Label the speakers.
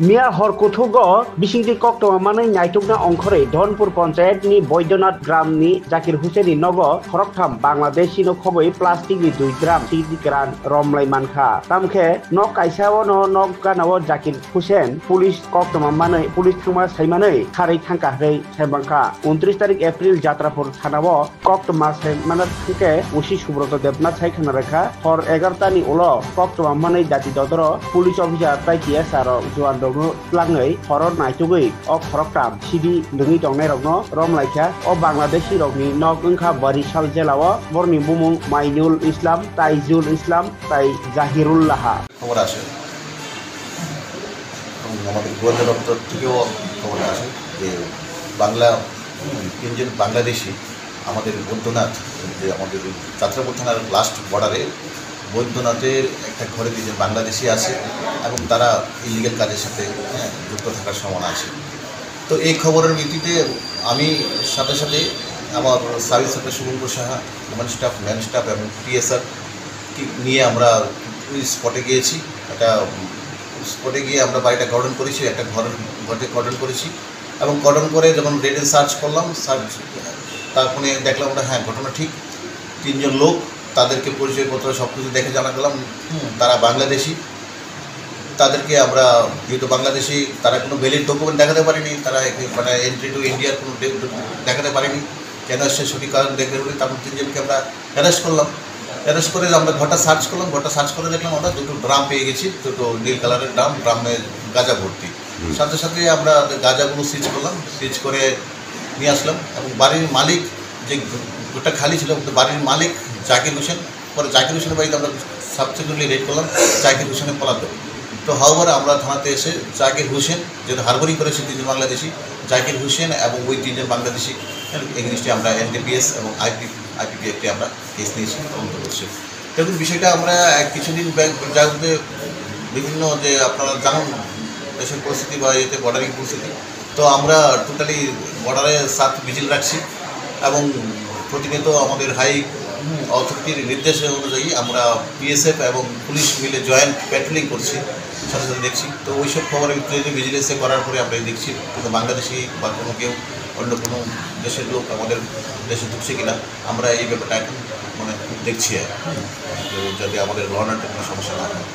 Speaker 1: मिया हरकुथुग बिसिंगि कक्टमानै नायथुकना अंखरै धनपुर पंचायतनि बैद्यनाथ ग्रामनि जाकिर हुसेननि नग खरकथाम बांलादेशिनो खबै प्लास्टिकनि 2 ग्राम सिग्रान रमलाय मानखा तामखे न काइसाव न गानाव जाकिर हुसेन पुलिस कक्टमानै पुलिस थुमा साइमानै खारै थांका हरै साइबांखा 29 तारिख एप्रिल जात्रापुर थानाव कक्टमा साइमाना थुके उसी सुब्रत देबना साइखाना रेखा हर 11 तानि उल कक्टमानै जाति ददर पुलिस अफिसार पाइटिया सार जुवान लाङै हरर नायथुगै अ खरकटाम सिदि दुङि दंनाय रगनो रमलाइखा अ बांलादेशी रगनि नग ओंखा बारिशाल जेलाव बरनि बुमुं माइनुल इस्लाम ताइजुल इस्लाम ताइ জাহিরুল্লাহ
Speaker 2: খবর আসে আমাদের গোয়েন্দা দপ্তর থেকেও খবর আসে যে তিনজন বাংলাদেশি আমাদের বৈদ্যনাথ যে আমাদের যাত্রাপুর থানার লাস্ট বর্ডারে বৈদ্যনাথের একটা ঘরে তিনজন বাংলাদেশি আছে এবং তারা ইলিগাল কাজের সাথে যুক্ত থাকার সম্ভাবনা আছে। তো এই খবরের ভিত্তিতে আমি সাথে সাথে আমার sub inspector Shubhankar Saha women staff man staff এবং পিএসআর নিয়ে আমরা ওই স্পটে গিয়েছি। একটা স্পটে গিয়ে আমরা বাড়িটা কর্ডন করেছি, একটা ঘরে কর্ডন করেছি এবং কর্ডন করে যখন রেড এন্ড সার্চ করলাম, তারপরে দেখলাম ওটা হ্যাঁ ঘটনা ঠিক। তিনজন লোক, তাদেরকে পরিচয়পত্র সব কিছু দেখে জানা গেলাম তারা বাংলাদেশি। তাদেরকে আমরা যেহেতু বাংলাদেশি, তারা কোনো ভ্যালিড ডকুমেন্ট দেখাতে পারেনি, তারা মানে এন্ট্রি টু ইন্ডিয়ার কোনো দেখাতে পারেনি, কেন আসছে সঠিক কারণ দেখে বলে তারপর তিনজনকে আমরা অ্যারেস্ট করলাম। অ্যারেস্ট করে আমরা ঘরটা সার্চ করলাম, ঘরটা সার্চ করে দেখলাম আমরা দুটো ড্রাম পেয়ে গেছি, দুটো নীল কালারের ড্রামে গাঁজা ভর্তি। সাথে সাথে আমরা গাঁজাগুলো সিজ করলাম, সিজ করে নিয়ে আসলাম এবং বাড়ির মালিক যে ঘরটা খালি ছিল, বাড়ির মালিক জাকির হোসেন, পরে জাকির হোসেনের বাড়িতে আমরা সাবসিকুয়েন্টলি রেড করলাম, জাকির হোসেনের পলাতক। তো হাওড়া আমরা থানাতে এসে জাকির হোসেন যেটা হারবরিং করেছে তিনজন বাংলাদেশি, জাকির হোসেন এবং ওই তিনজন বাংলাদেশি এগেইনস্টে আমরা এনডিপিএস এবং আইপিপি একটি আমরা কেস নিয়েছি, তদন্ত করছি। দেখুন বিষয়টা আমরা কিছুদিন যাতে বিভিন্ন যে আপনারা জানুন দেশের পরিস্থিতি বা এতে বর্ডারিং পরিস্থিতি, তো আমরা টোটালি বর্ডারে সাত ভিজিল রাখছি এবং প্রতিনিয়ত আমাদের হাই অথরিটির নির্দেশ অনুযায়ী আমরা পিএসএফ এবং পুলিশ মিলে জয়েন্ট প্যাট্রোলিং করছি, সাথে সাথে দেখছি। তো ওইসব খবরের ভিত্তিতে ভিজিলেন্সে করার পরে আমরা দেখছি কোনো বাংলাদেশি বা কোনো কেউ অন্য কোনো দেশের লোক আমাদের দেশে ঢুকছে কিনা, আমরা এই ব্যাপারটা এখন মানে দেখছি যাতে আমাদের ল অ্যান্ড অর্ডারের কোনো সমস্যা না হয়।